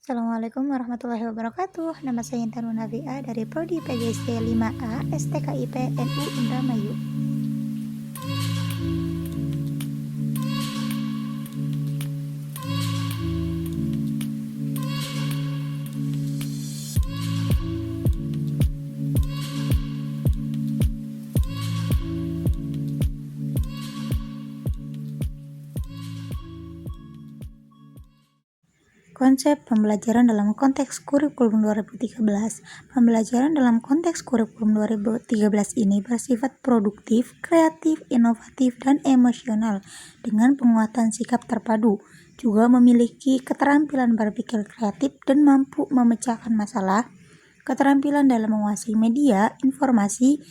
Assalamualaikum warahmatullahi wabarakatuh. Nama saya Intan Munafia dari Prodi PGC 5A STKIP NU Indramayu. Konsep pembelajaran dalam konteks kurikulum 2013. Pembelajaran dalam konteks kurikulum 2013 ini bersifat produktif, kreatif, inovatif, dan emosional dengan penguatan sikap terpadu. Juga memiliki keterampilan berpikir kreatif dan mampu memecahkan masalah, keterampilan dalam menguasai media, informasi,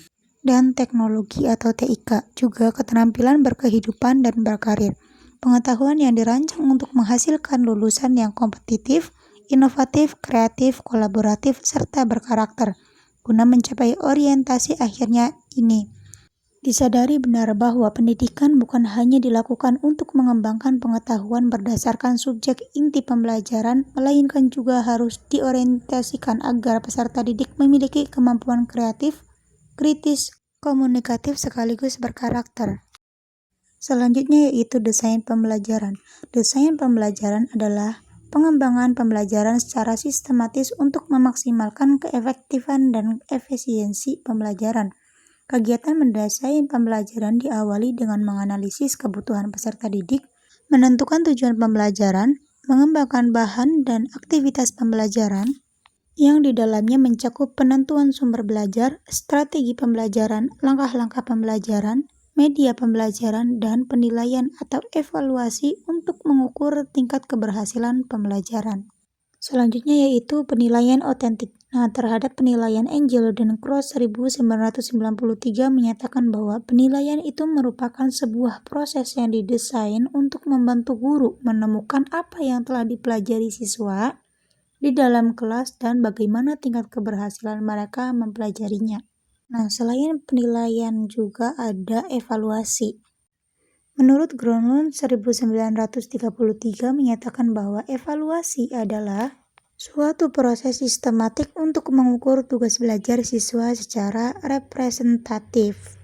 dan teknologi atau TIK, juga keterampilan berkehidupan dan berkarir. Pengetahuan yang dirancang untuk menghasilkan lulusan yang kompetitif, inovatif, kreatif, kolaboratif, serta berkarakter, guna mencapai orientasi akhirnya ini. Disadari benar bahwa pendidikan bukan hanya dilakukan untuk mengembangkan pengetahuan berdasarkan subjek inti pembelajaran, melainkan juga harus diorientasikan agar peserta didik memiliki kemampuan kreatif, kritis, komunikatif sekaligus berkarakter. Selanjutnya yaitu desain pembelajaran. Desain pembelajaran adalah pengembangan pembelajaran secara sistematis untuk memaksimalkan keefektifan dan efisiensi pembelajaran. Kegiatan mendesain pembelajaran diawali dengan menganalisis kebutuhan peserta didik, menentukan tujuan pembelajaran, mengembangkan bahan dan aktivitas pembelajaran, yang di dalamnya mencakup penentuan sumber belajar, strategi pembelajaran, langkah-langkah pembelajaran, media pembelajaran, dan penilaian atau evaluasi untuk mengukur tingkat keberhasilan pembelajaran. Selanjutnya yaitu penilaian otentik. Terhadap penilaian Angelo dan Cross 1993 menyatakan bahwa penilaian itu merupakan sebuah proses yang didesain untuk membantu guru menemukan apa yang telah dipelajari siswa di dalam kelas dan bagaimana tingkat keberhasilan mereka mempelajarinya. Selain penilaian juga ada evaluasi. Menurut Gronlund 1933 menyatakan bahwa evaluasi adalah suatu proses sistematik untuk mengukur tugas belajar siswa secara representatif.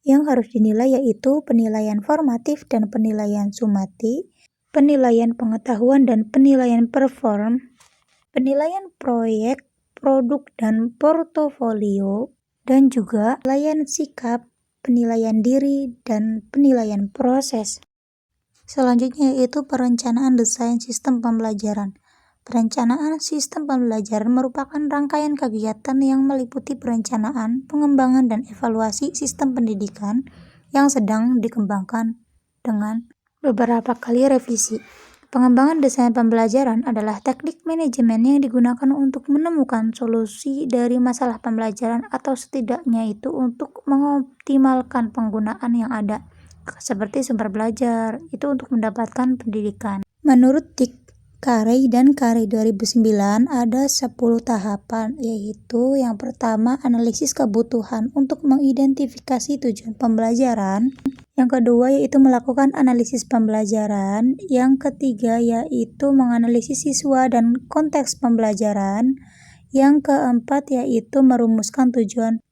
Yang harus dinilai yaitu penilaian formatif dan penilaian sumatif, penilaian pengetahuan dan penilaian perform, penilaian proyek, produk dan portofolio, dan juga penilaian sikap, penilaian diri, dan penilaian proses. Selanjutnya yaitu perencanaan desain sistem pembelajaran. Perencanaan sistem pembelajaran merupakan rangkaian kegiatan yang meliputi perencanaan, pengembangan, dan evaluasi sistem pendidikan yang sedang dikembangkan dengan beberapa kali revisi. Pengembangan desain pembelajaran adalah teknik manajemen yang digunakan untuk menemukan solusi dari masalah pembelajaran atau setidaknya itu untuk mengoptimalkan penggunaan yang ada, seperti sumber belajar, itu untuk mendapatkan pendidikan. Menurut Dick Carey dan Carey 2009 ada 10 tahapan, yaitu yang pertama analisis kebutuhan untuk mengidentifikasi tujuan pembelajaran. Yang kedua yaitu melakukan analisis pembelajaran. Yang ketiga yaitu menganalisis siswa dan konteks pembelajaran. Yang keempat yaitu merumuskan tujuan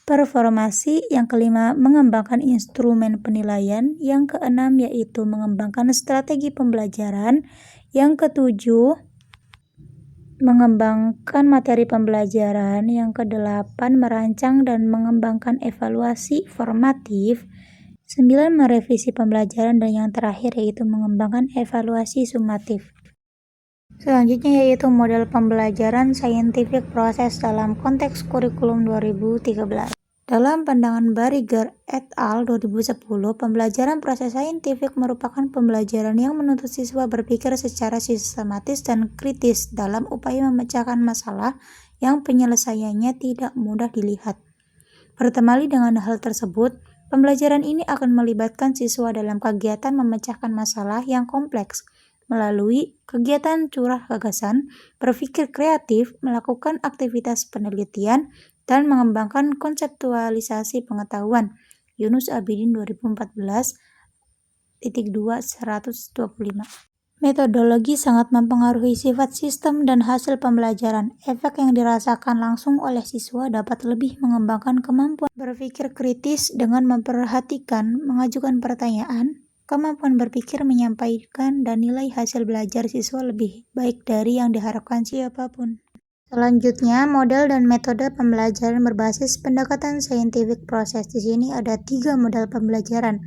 performasi. Yang kelima mengembangkan instrumen penilaian. Yang keenam yaitu mengembangkan strategi pembelajaran. Yang ketujuh mengembangkan materi pembelajaran. Yang kedelapan merancang dan mengembangkan evaluasi formatif. 9. Merevisi pembelajaran, dan yang terakhir yaitu mengembangkan evaluasi sumatif. Selanjutnya yaitu model pembelajaran scientific process dalam konteks kurikulum 2013. Dalam pandangan Barriger et al. 2010, pembelajaran proses saintifik merupakan pembelajaran yang menuntut siswa berpikir secara sistematis dan kritis dalam upaya memecahkan masalah yang penyelesaiannya tidak mudah dilihat. Bertemali dengan hal tersebut, pembelajaran ini akan melibatkan siswa dalam kegiatan memecahkan masalah yang kompleks melalui kegiatan curah gagasan, berpikir kreatif, melakukan aktivitas penelitian, dan mengembangkan konseptualisasi pengetahuan. Yunus Abidin 2014, 2 125. Metodologi sangat mempengaruhi sifat sistem dan hasil pembelajaran. Efek yang dirasakan langsung oleh siswa dapat lebih mengembangkan kemampuan berpikir kritis dengan memperhatikan, mengajukan pertanyaan, kemampuan berpikir, menyampaikan, dan nilai hasil belajar siswa lebih baik dari yang diharapkan siapapun. Selanjutnya, model dan metode pembelajaran berbasis pendekatan scientific process. Di sini ada 3 model pembelajaran.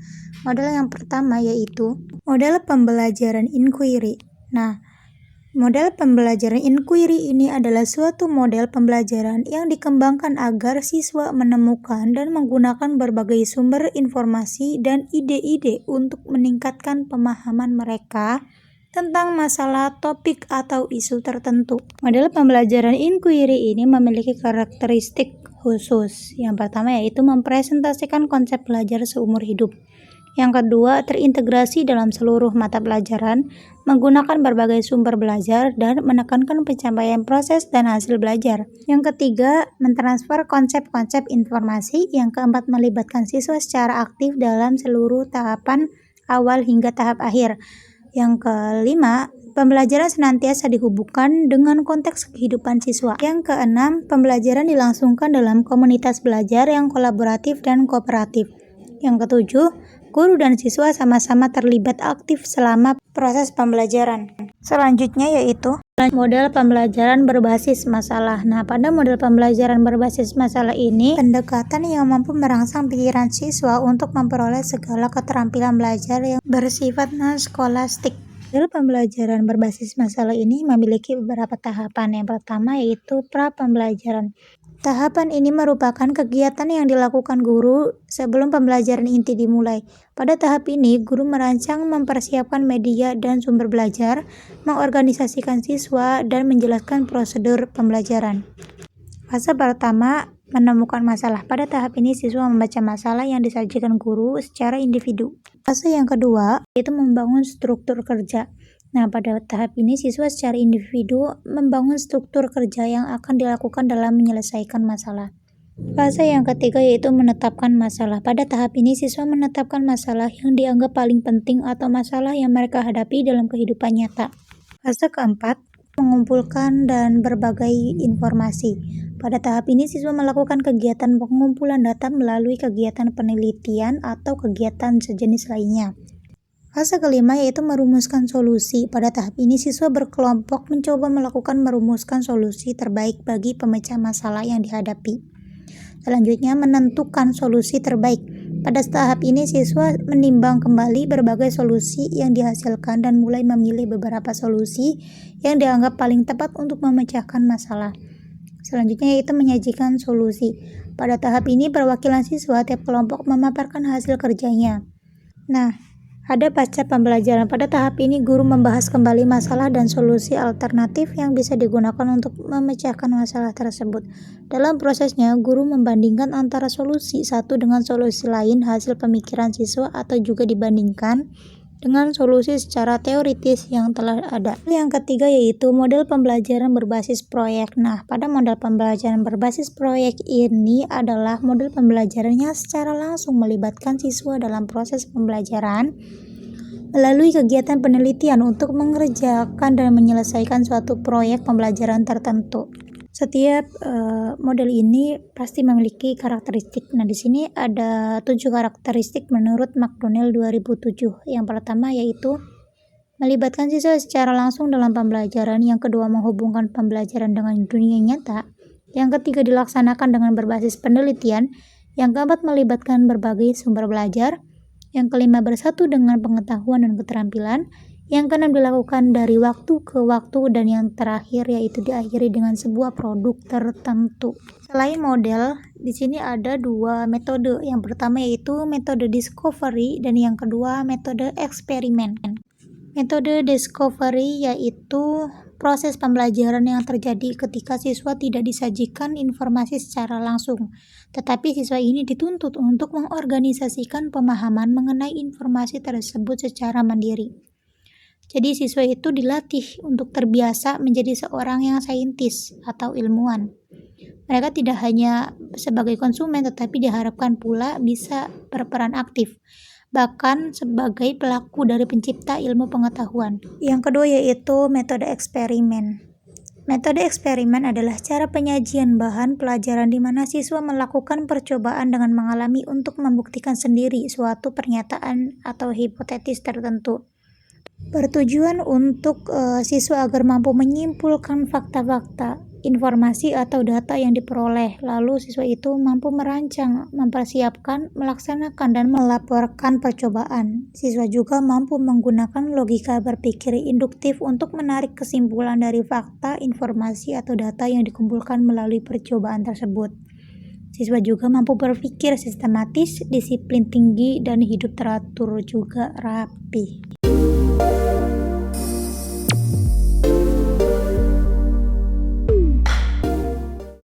Model yang pertama yaitu model pembelajaran inquiry. Nah, model pembelajaran inquiry ini adalah suatu model pembelajaran yang dikembangkan agar siswa menemukan dan menggunakan berbagai sumber informasi dan ide-ide untuk meningkatkan pemahaman mereka tentang masalah, topik, atau isu tertentu. Model pembelajaran inquiry ini memiliki karakteristik khusus. Yang pertama yaitu mempresentasikan konsep belajar seumur hidup. Yang kedua, terintegrasi dalam seluruh mata pelajaran, menggunakan berbagai sumber belajar, dan menekankan pencapaian proses dan hasil belajar. Yang ketiga, mentransfer konsep-konsep informasi. Yang keempat, melibatkan siswa secara aktif dalam seluruh tahapan awal hingga tahap akhir. Yang kelima, pembelajaran senantiasa dihubungkan dengan konteks kehidupan siswa. Yang keenam, pembelajaran dilangsungkan dalam komunitas belajar yang kolaboratif dan kooperatif. Yang ketujuh, guru dan siswa sama-sama terlibat aktif selama proses pembelajaran. Selanjutnya yaitu model pembelajaran berbasis masalah. Nah, pada model pembelajaran berbasis masalah ini, pendekatan yang mampu merangsang pikiran siswa untuk memperoleh segala keterampilan belajar yang bersifat non-skolastik. Model pembelajaran berbasis masalah ini memiliki beberapa tahapan. Yang pertama yaitu pra-pembelajaran. Tahapan ini merupakan kegiatan yang dilakukan guru sebelum pembelajaran inti dimulai. Pada tahap ini, guru merancang, mempersiapkan media dan sumber belajar, mengorganisasikan siswa, dan menjelaskan prosedur pembelajaran. Fase pertama, menemukan masalah. Pada tahap ini, siswa membaca masalah yang disajikan guru secara individu. Fase yang kedua, yaitu membangun struktur kerja. Nah, pada tahap ini siswa secara individu membangun struktur kerja yang akan dilakukan dalam menyelesaikan masalah. Fase yang ketiga yaitu menetapkan masalah. Pada tahap ini siswa menetapkan masalah yang dianggap paling penting atau masalah yang mereka hadapi dalam kehidupan nyata. Fase keempat, mengumpulkan dan berbagai informasi. Pada tahap ini siswa melakukan kegiatan pengumpulan data melalui kegiatan penelitian atau kegiatan sejenis lainnya. Fase kelima yaitu merumuskan solusi. Pada tahap ini siswa berkelompok mencoba merumuskan solusi terbaik bagi pemecah masalah yang dihadapi. Selanjutnya menentukan solusi terbaik. Pada tahap ini siswa menimbang kembali berbagai solusi yang dihasilkan dan mulai memilih beberapa solusi yang dianggap paling tepat untuk memecahkan masalah. Selanjutnya yaitu menyajikan solusi. Pada tahap ini perwakilan siswa tiap kelompok memaparkan hasil kerjanya. Nah, ada pasca pembelajaran. Pada tahap ini guru membahas kembali masalah dan solusi alternatif yang bisa digunakan untuk memecahkan masalah tersebut. Dalam prosesnya, guru membandingkan antara solusi satu dengan solusi lain hasil pemikiran siswa atau juga dibandingkan dengan solusi secara teoritis yang telah ada. Yang ketiga yaitu model pembelajaran berbasis proyek. Nah, pada model pembelajaran berbasis proyek ini adalah model pembelajaran yang secara langsung melibatkan siswa dalam proses pembelajaran melalui kegiatan penelitian untuk mengerjakan dan menyelesaikan suatu proyek pembelajaran tertentu. Setiap model ini pasti memiliki karakteristik. Nah, di sini ada 7 karakteristik menurut McDonnell 2007. Yang pertama yaitu melibatkan siswa secara langsung dalam pembelajaran. Yang kedua, menghubungkan pembelajaran dengan dunia nyata. Yang ketiga, dilaksanakan dengan berbasis penelitian. Yang keempat, melibatkan berbagai sumber belajar. Yang kelima, bersatu dengan pengetahuan dan keterampilan. Yang keenam, dilakukan dari waktu ke waktu, dan yang terakhir yaitu diakhiri dengan sebuah produk tertentu. Selain model, di sini ada 2 metode. Yang pertama yaitu metode discovery dan yang kedua metode eksperimen. Metode discovery yaitu proses pembelajaran yang terjadi ketika siswa tidak disajikan informasi secara langsung, tetapi siswa ini dituntut untuk mengorganisasikan pemahaman mengenai informasi tersebut secara mandiri. Jadi siswa itu dilatih untuk terbiasa menjadi seorang yang saintis atau ilmuwan. Mereka tidak hanya sebagai konsumen tetapi diharapkan pula bisa berperan aktif. bahkan sebagai pelaku dari pencipta ilmu pengetahuan. Yang kedua yaitu metode eksperimen. Metode eksperimen adalah cara penyajian bahan pelajaran di mana siswa melakukan percobaan dengan mengalami untuk membuktikan sendiri suatu pernyataan atau hipotesis tertentu. Bertujuan untuk siswa agar mampu menyimpulkan fakta-fakta, informasi atau data yang diperoleh, lalu siswa itu mampu merancang, mempersiapkan, melaksanakan, dan melaporkan percobaan. Siswa juga mampu menggunakan logika berpikir induktif untuk menarik kesimpulan dari fakta, informasi, atau data yang dikumpulkan melalui percobaan tersebut. Siswa juga mampu berpikir sistematis, disiplin tinggi, dan hidup teratur juga rapi.